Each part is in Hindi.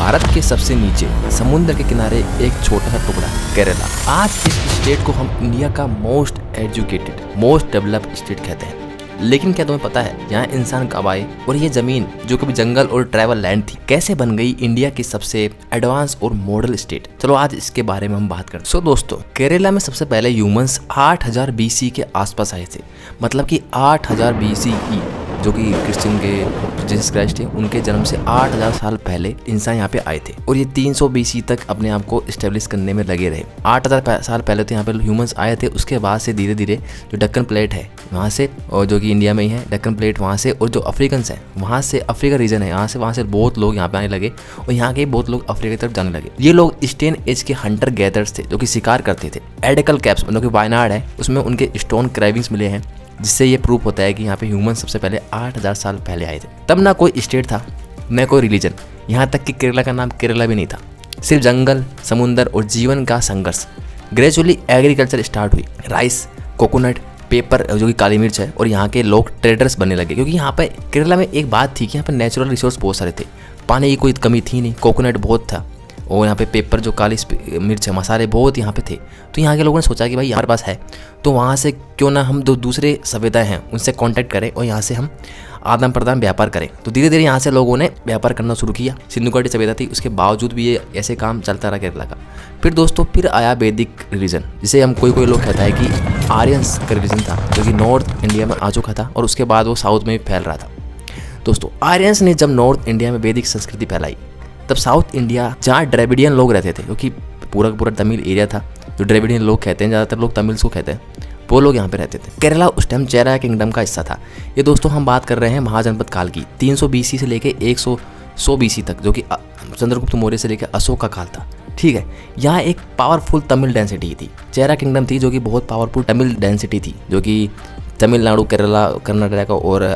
भारत के सबसे नीचे समुद्र के किनारे एक छोटा सा टुकड़ा केरला। आज इस स्टेट को हम इंडिया का most educated, most developed state कहते हैं। लेकिन क्या तुम्हें पता है यहाँ इंसान कब आए और ये जमीन जो कभी जंगल और ट्राइबल लैंड थी कैसे बन गई इंडिया की सबसे एडवांस और मॉडल स्टेट? चलो आज इसके बारे में हम बात करते हैं। सो दोस्तों, केरला में सबसे पहले ह्यूमंस 8000 BC के आसपास आए थे। मतलब कि 8000 BCE, जो कि क्रिश्चियन के जीसस क्राइस्ट थे, उनके जन्म से 8000 साल पहले इंसान यहाँ पे आए थे और ये 300 BC तक अपने आप को स्टेब्लिश करने में लगे रहे। 8000 साल पहले तो यहाँ पे ह्यूमंस आए थे। उसके बाद से धीरे धीरे जो दक्कन प्लेट है वहाँ से, और जो कि इंडिया में ही है दक्कन प्लेट, वहाँ से, और जो अफ्रीकन्स हैं वहाँ से, अफ्रीका रीजन है वहाँ से बहुत लोग यहाँ पे आने लगे और यहाँ के बहुत लोग अफ्रीका की तरफ जाने लगे। ये लोग स्टेन एज के हंटर गैदर्स थे जो कि शिकार करते थे। एडिकल कैप्स मतलब कि वायनाड है, उसमें उनके स्टोन क्राइविंग्स मिले हैं, जिससे ये प्रूफ होता है कि यहाँ पे ह्यूमन सबसे पहले 8000 साल पहले आए थे। तब ना कोई स्टेट था, न कोई रिलीजन, यहाँ तक कि केरला का नाम केरला भी नहीं था। सिर्फ जंगल, समुंदर और जीवन का संघर्ष। ग्रेजुअली एग्रीकल्चर स्टार्ट हुई। राइस, कोकोनट, पेपर जो कि काली मिर्च है, और यहाँ के लोग ट्रेडर्स बनने लगे क्योंकि यहाँ पे केरला में एक बात थी कि यहाँ पे नेचुरल रिसोर्स बहुत सारे थे। पानी की कोई कमी थी नहीं, कोकोनट बहुत था, और यहाँ पे पेपर जो काली मिर्च है, मसाले बहुत यहाँ पे थे। तो यहाँ के लोगों ने सोचा कि भाई हमारे पास है तो वहाँ से क्यों ना हम दूसरे सभ्यताएं हैं उनसे कांटेक्ट करें और यहाँ से हम आदान प्रदान व्यापार करें। तो धीरे धीरे यहाँ से लोगों ने व्यापार करना शुरू किया। सिंधु घाटी सभ्यता थी, उसके बावजूद भी ये ऐसे काम चलता रहा केरला का। फिर दोस्तों फिर आया वैदिक रिलीजन, जिसे हम कोई लोग कहता है कि आर्यंस का रिलीजन था, जो कि नॉर्थ इंडिया में आ चुका था और उसके बाद वो साउथ में भी फैल रहा था। दोस्तों आर्यंस ने जब नॉर्थ इंडिया में वैदिक संस्कृति फैलाई, तब साउथ इंडिया जहाँ द्रविडियन लोग रहते थे, क्योंकि पूरा का पूरा तमिल एरिया था, जो द्रविडियन लोग कहते हैं, ज़्यादातर लोग तमिल्स को कहते हैं, वो लोग यहाँ पे रहते थे। केरला उस टाइम चेरा किंगडम का हिस्सा था। ये दोस्तों हम बात कर रहे हैं महाजनपद काल की, 300 BC से लेके 100 BC तक, जो कि चंद्रगुप्त मौर्य से लेकर अशोक का काल था। ठीक है, यहाँ एक पावरफुल तमिल डेंसिटी थी। चेरा किंगडम थी जो कि बहुत पावरफुल तमिल डेंसिटी थी, जो कि तमिलनाडु, केरला, कर्नाटक और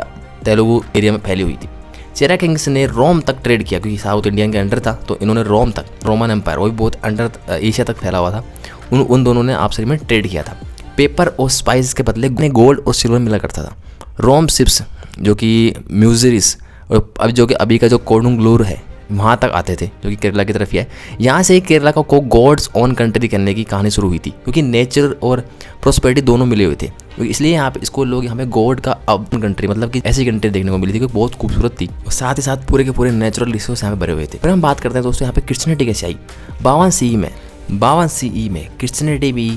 तेलुगु एरिया में फैली हुई थी। चेरा किंग्स ने रोम तक ट्रेड किया क्योंकि साउथ इंडिया के अंडर था, तो इन्होंने रोम तक, रोमन एम्पायर, वो भी बहुत अंडर एशिया तक फैला हुआ था, उन दोनों ने आपस में ट्रेड किया था। पेपर और स्पाइस के बदले गोल्ड और सिल्वर मिला करता था। रोम शिप्स जो कि म्यूजरिस, और अब जो कि अभी का जो कोडुंगलूर है, वहाँ तक आते थे, जो कि केरला की तरफ ही है। यहाँ से केरला को गॉड्स ओन कंट्री करने की कहानी शुरू हुई थी, क्योंकि नेचर और प्रोस्पेरिटी दोनों मिले हुए थे। तो इसलिए यहाँ पे इसको लोग यहाँ पे गॉड का अपन कंट्री, मतलब कि ऐसी कंट्री देखने को मिली थी, क्योंकि बहुत खूबसूरत थी और साथ ही साथ पूरे के पूरे नेचुरल रिसोर्स यहाँ पे भरे हुए थे। फिर हम बात करते हैं दोस्तों यहाँ पे क्रिश्चियनिटी कैसे आई। 52 CE में क्रिश्चियनिटी भी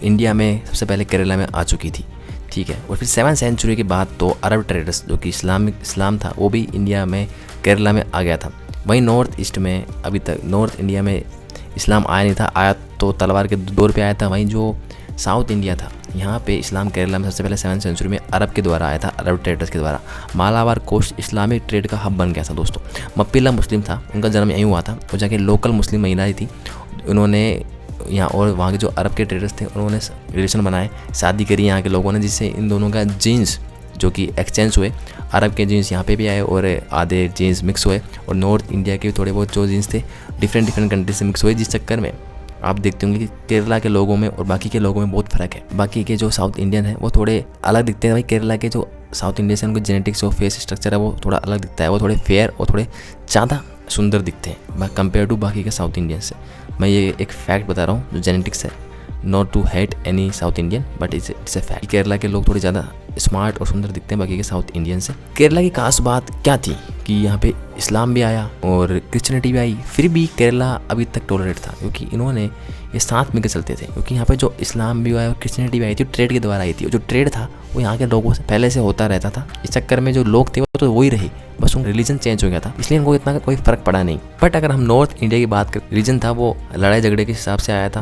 इंडिया में सबसे पहले केरला में आ चुकी थी। ठीक है, और फिर 7th सेंचुरी के बाद तो अरब ट्रेडर्स, जो कि इस्लाम था, वो भी इंडिया में, केरला में आ गया था। वहीं नॉर्थ ईस्ट में अभी तक नॉर्थ इंडिया में इस्लाम आया नहीं था, आया तो तलवार के दौर पे आया था। वहीं जो साउथ इंडिया था, यहाँ पे इस्लाम केरला में सबसे पहले 7th सेंचुरी में अरब के द्वारा आया था, अरब ट्रेडर्स के द्वारा। मालाबार कोस्ट इस्लामिक ट्रेड का हब बन गया था दोस्तों। मप्पिला मुस्लिम था, उनका जन्म यहीं हुआ था, और जाके लोकल मुस्लिम महिलाएं थी, उन्होंने यहाँ और वहाँ के जो अरब के ट्रेडर्स थे उन्होंने रिलेशन बनाए, शादी करी यहाँ के लोगों ने, जिससे इन दोनों का जीन्स जो कि एक्सचेंज हुए। अरब के जीन्स यहाँ पे भी आए और आधे जीन्स मिक्स हुए, और नॉर्थ इंडिया के थोड़े बहुत जो जीन्स थे डिफरेंट कंट्री से मिक्स हुए, जिस चक्कर में आप देखते होंगे कि केरला के लोगों में और बाकी के लोगों में बहुत फ़र्क है। बाकी के जो साउथ इंडियन है वो थोड़े अलग दिखते हैं। भाई केरला के जो साउथ इंडियन से उनके जेनेटिक्स और फेस स्ट्रक्चर है वो थोड़ा अलग दिखता है, वो थोड़े फेयर और थोड़े ज़्यादा सुंदर दिखते हैं कंपेयर टू बाकी के साउथ इंडियन से। मैं ये एक फैक्ट बता रहा हूँ जो जेनेटिक्स है, not to hate any South Indian, but it's a fact. Kerala के लोग थोड़े ज़्यादा स्मार्ट और सुंदर दिखते हैं बाकी के साउथ इंडियन से। केरला की खास बात क्या थी कि यहाँ पे इस्लाम भी आया और क्रिश्चियनिटी भी आई, फिर भी केरला अभी तक टॉलरेट था, क्योंकि इन्होंने ये साथ मिलकर चलते थे। क्योंकि यहाँ पे जो इस्लाम भी आया और क्रिश्चियनिटी भी आई थी, ट्रेड के द्वारा आई थी, और जो ट्रेड था वो यहाँ के लोगों से पहले से होता रहता था। इस चक्कर में जो लोग थे वो तो वही रहे, बस उनका रिलीजन चेंज हो गया था, इसलिए इनको इतना कोई फर्क पड़ा नहीं। बट अगर हम नॉर्थ इंडिया की बात करें, रीजन था वो लड़ाई झगड़े के हिसाब से आया था,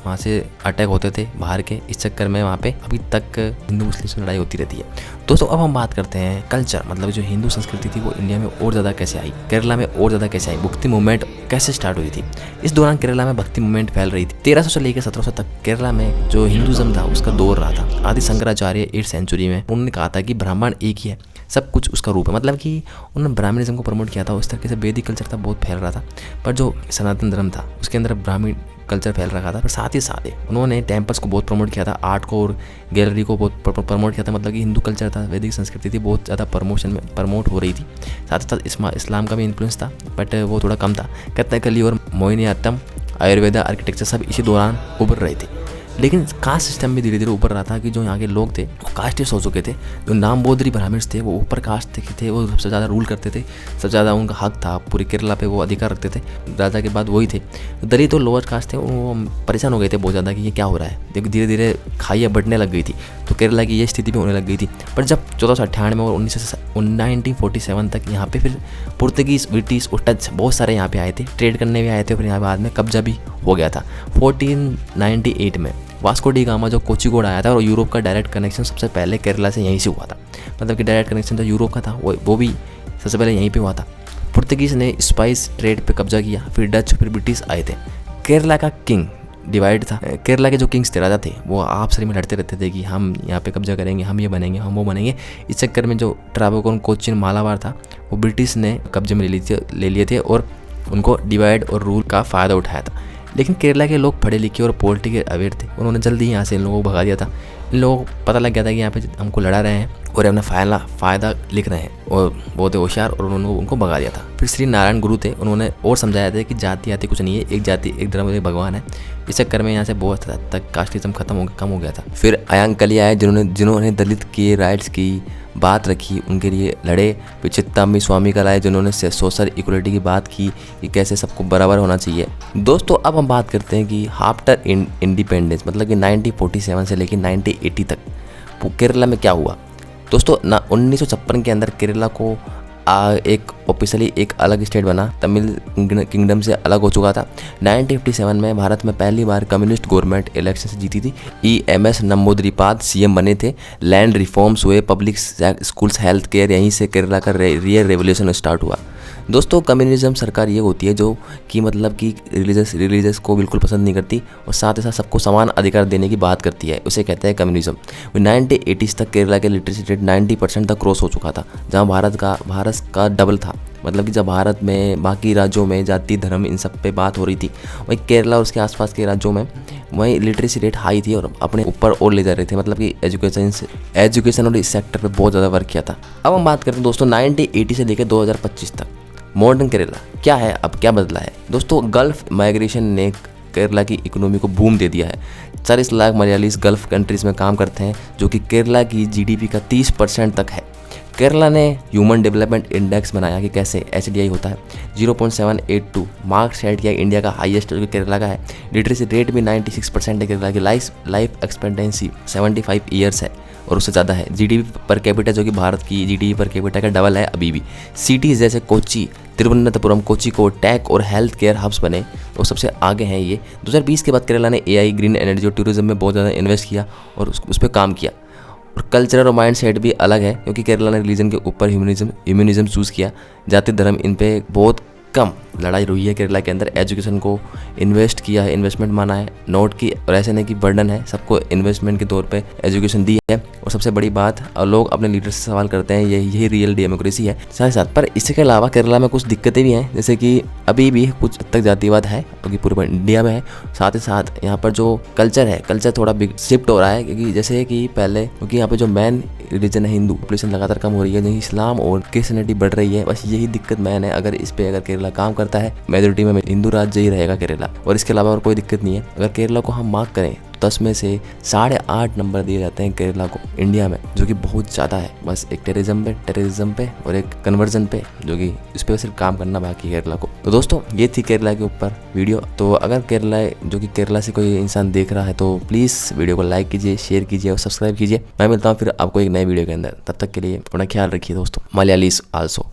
वहाँ से अटैक होते थे बाहर के, इस चक्कर में वहाँ पे अभी तक हिंदू मुस्लिम से लड़ाई होती रहती है। दोस्तों अब हम बात करते हैं कल्चर, मतलब जो हिंदू संस्कृति थी वो इंडिया में और ज़्यादा कैसे आई, केरला में और ज़्यादा कैसे आई, भक्ति मूवमेंट कैसे स्टार्ट हुई थी। इस दौरान केरला में भक्ति मूवमेंट फैल रही थी। 1300 से लेकर 1700 तक केरला में जो हिंदुज़म था उसका दौर रहा था। आदि शंकराचार्य 8th सेंचुरी में उन्होंने कहा था कि ब्राह्मण एक ही है, सब कुछ उसका रूप है। मतलब कि उन्होंने ब्राह्मणिज्म को प्रमोट किया था। उस तरीके से वैदिक कल्चर था बहुत फैल रहा था, पर जो सनातन धर्म था उसके अंदर ब्राह्मण कल्चर फैल रखा था, पर साथ ही साथ उन्होंने टेम्पल्स को बहुत प्रमोट किया था, आर्ट को और गैलरी को बहुत प्रमोट किया था। मतलब कि हिंदू कल्चर था, वैदिक संस्कृति थी, बहुत ज़्यादा प्रमोट हो रही थी। साथ ही साथ इस्लाम का भी इन्फ्लुएंस था, बट वो थोड़ा कम था। कथकली और मोहिनीअट्टम, आयुर्वेदा, आर्किटेक्चर सब इसी दौरान उभर रहे थे। लेकिन कास्ट सिस्टम भी धीरे धीरे ऊपर रहा था कि जो यहाँ के लोग थे वो कास्टिस्ट हो चुके थे। जो नामबोधरी ब्राह्मण्स थे वो ऊपर कास्ट थे, वो सबसे ज़्यादा रूल करते थे, सबसे ज़्यादा उनका हक था, पूरी केरला पे वो अधिकार रखते थे। राजा के बाद वही थे। दलित और लोअर कास्ट थे, वो परेशान हो गए थे बहुत ज़्यादा कि ये क्या हो रहा है। देखो धीरे धीरे खाइयाँ बढ़ने लग गई थी, तो केरला की ये स्थिति भी होने लग गई थी। पर जब 1498 और 1947 तक यहाँ पे फिर पुर्तगीज, ब्रिटिश और डच बहुत सारे यहाँ पे आए थे, ट्रेड करने भी आए थे, फिर यहाँ बाद में कब्जा भी हो गया था। 1498 में वास्को डी गामा जो कोचिकोड आया था, और यूरोप का डायरेक्ट कनेक्शन सबसे पहले केरला से यहीं से हुआ था। मतलब कि डायरेक्ट कनेक्शन जो यूरोप का था वो भी सबसे पहले यहीं पे हुआ था। पुर्तगीज़ ने स्पाइस ट्रेड पे कब्जा किया, फिर डच, फिर ब्रिटिश आए थे। केरला का किंग डिवाइड था। केरला के जो किंग्स थे, राजा थे, वो आपस में लड़ते रहते थे कि हम यहाँ पे कब्जा करेंगे, हम ये बनेंगे, हम वो बनेंगे। इस चक्कर में जो ट्रावकोन, कोचिन, मालाबार था, वो ब्रिटिश ने कब्जे में ले लिए थे और उनको डिवाइड और रूल का फ़ायदा उठाया था। लेकिन केरला के लोग पढ़े लिखे और पॉलिटिकल अवेयर थे, उन्होंने जल्दी यहाँ से इन लोगों को भगा दिया था। इन लोगों को पता लग गया था कि यहाँ पे हमको लड़ा रहे हैं और अपना फ़ायदा लिख रहे हैं, और बहुत होशियार, और उन्होंने उनको भगा दिया था। फिर श्री नारायण गुरु थे, उन्होंने और समझाया था कि जाति आति कुछ नहीं है, एक जाति, एक धर्म, एक भगवान है। इस चक्कर में यहाँ से बहुत हद तक कास्टिज्म कम हो गया था। फिर अयंगली आए, जिन्होंने दलित के राइट्स की बात रखी, उनके लिए लड़े। फिर चित्ताम्बी स्वामी कल आए, जिन्होंने सोशल इक्वलिटी की बात की कि कैसे सबको बराबर होना चाहिए। दोस्तों अब हम बात करते हैं कि आफ्टर इंडिपेंडेंस, मतलब कि 1947 से लेकर 1980 तक केरला में क्या हुआ। दोस्तों 1956 के अंदर केरला को एक ऑफिशियली एक अलग स्टेट बना, तमिल किंगडम से अलग हो चुका था। 1957 में भारत में पहली बार कम्युनिस्ट गवर्नमेंट इलेक्शन से जीती थी। EMS नंबूदिरीपाद सीएम बने थे। लैंड रिफॉर्म्स हुए, पब्लिक स्कूल्स, हेल्थ केयर, यहीं से केरला का रियल रेवोल्यूशन स्टार्ट हुआ। दोस्तों कम्युनिज्म सरकार ये होती है जो कि मतलब कि रिलीजियस को बिल्कुल पसंद नहीं करती और साथ ही साथ सबको समान अधिकार देने की बात करती है, उसे कहते हैं कम्युनिज्म। 1980s तक केरला के लिटरेसी रेट 90% तक क्रॉस हो चुका था, जहां भारत का डबल था। मतलब कि जब भारत में बाकी राज्यों में जाति, धर्म, इन सब पे बात हो रही थी, वहीं केरला और उसके आसपास के राज्यों में वहीं लिटरेसी रेट हाई थी और अपने ऊपर और ले जा रहे थे। मतलब कि एजुकेशन और इस सेक्टर पे बहुत ज़्यादा वर्क किया था। अब हम बात करते हैं दोस्तों 1980 से लेकर 2025 तक मॉडर्न केरला क्या है, अब क्या बदला है। दोस्तों गल्फ माइग्रेशन ने केरला की इकोनॉमी को बूम दे दिया है। 40 लाख मलयालीस गल्फ कंट्रीज़ में काम करते हैं, जो कि केरला की GDP का 30% तक है। केरला ने ह्यूमन डेवलपमेंट इंडेक्स बनाया कि कैसे HDI होता है, 0.782 मार्क्स हेड किया, इंडिया का हाईएस्ट जो केरला का है। लिटरेसी रेट भी 96% है केरला की। लाइफ एक्सपेक्टेंसी 75 ईयर्स है और उससे ज़्यादा है। GDP पर कैपिटा जो कि भारत की GDP पर कैपिटा का डबल है अभी भी। सिटीज़ जैसे कोची, तिरुवनंतपुरम, कोझिकोड टेक और हेल्थ केयर हब्स बने, वो सबसे आगे हैं ये। 2020 के बाद केरला ने AI, ग्रीन एनर्जी और टूरिज्म में बहुत ज़्यादा इन्वेस्ट किया और उस पर काम किया। और कल्चरल और माइंड सेट भी अलग है, क्योंकि केरला ने रिलीजन के ऊपर ह्यूमनिज्म चूज़ किया। जाति धर्म इन पे बहुत कम लड़ाई हुई है केरला के अंदर। एजुकेशन को इन्वेस्ट किया है, इन्वेस्टमेंट माना है, नोट की, और ऐसे नहीं कि बर्डन है, सबको इन्वेस्टमेंट के तौर पे एजुकेशन दी है। और सबसे बड़ी बात, और लोग अपने लीडर से सवाल करते हैं, यही रियल डेमोक्रेसी है। साथ ही साथ पर इसके अलावा केरला में कुछ दिक्कतें भी हैं, जैसे कि अभी भी कुछ हद तक जातिवाद है, क्योंकि पूरे इंडिया में है। साथ ही साथ यहाँ पर जो कल्चर थोड़ा बिग शिफ्ट हो रहा है, क्योंकि जैसे कि पहले, क्योंकि यहाँ पे जो मेन रिलीजन है हिंदू, पॉपुलेशन लगातार कम हो रही है, जहीं इस्लाम और क्रिश्चियनिटी बढ़ रही है। बस यही दिक्कत मैन है। अगर इस पे केरला काम करता है, मेजोरिटी में हिंदू राज्य ही रहेगा केरला, और इसके अलावा और कोई दिक्कत नहीं है। अगर केरला को हम मार्क करें, 10 में से 8.5 नंबर दिए जाते हैं केरला को इंडिया में, जो कि बहुत ज़्यादा है। बस एक टेररिज्म पे और एक कन्वर्जन पे, जो कि इस पर सिर्फ काम करना बाकी है केरला को। तो दोस्तों ये थी केरला के ऊपर वीडियो। तो अगर केरला से कोई इंसान देख रहा है तो प्लीज़ वीडियो को लाइक कीजिए, शेयर कीजिए और सब्सक्राइब कीजिए। मैं मिलता हूँ फिर आपको एक नए वीडियो के अंदर। तब तक के लिए अपना ख्याल रखिए दोस्तों। मलयालीज आल्सो।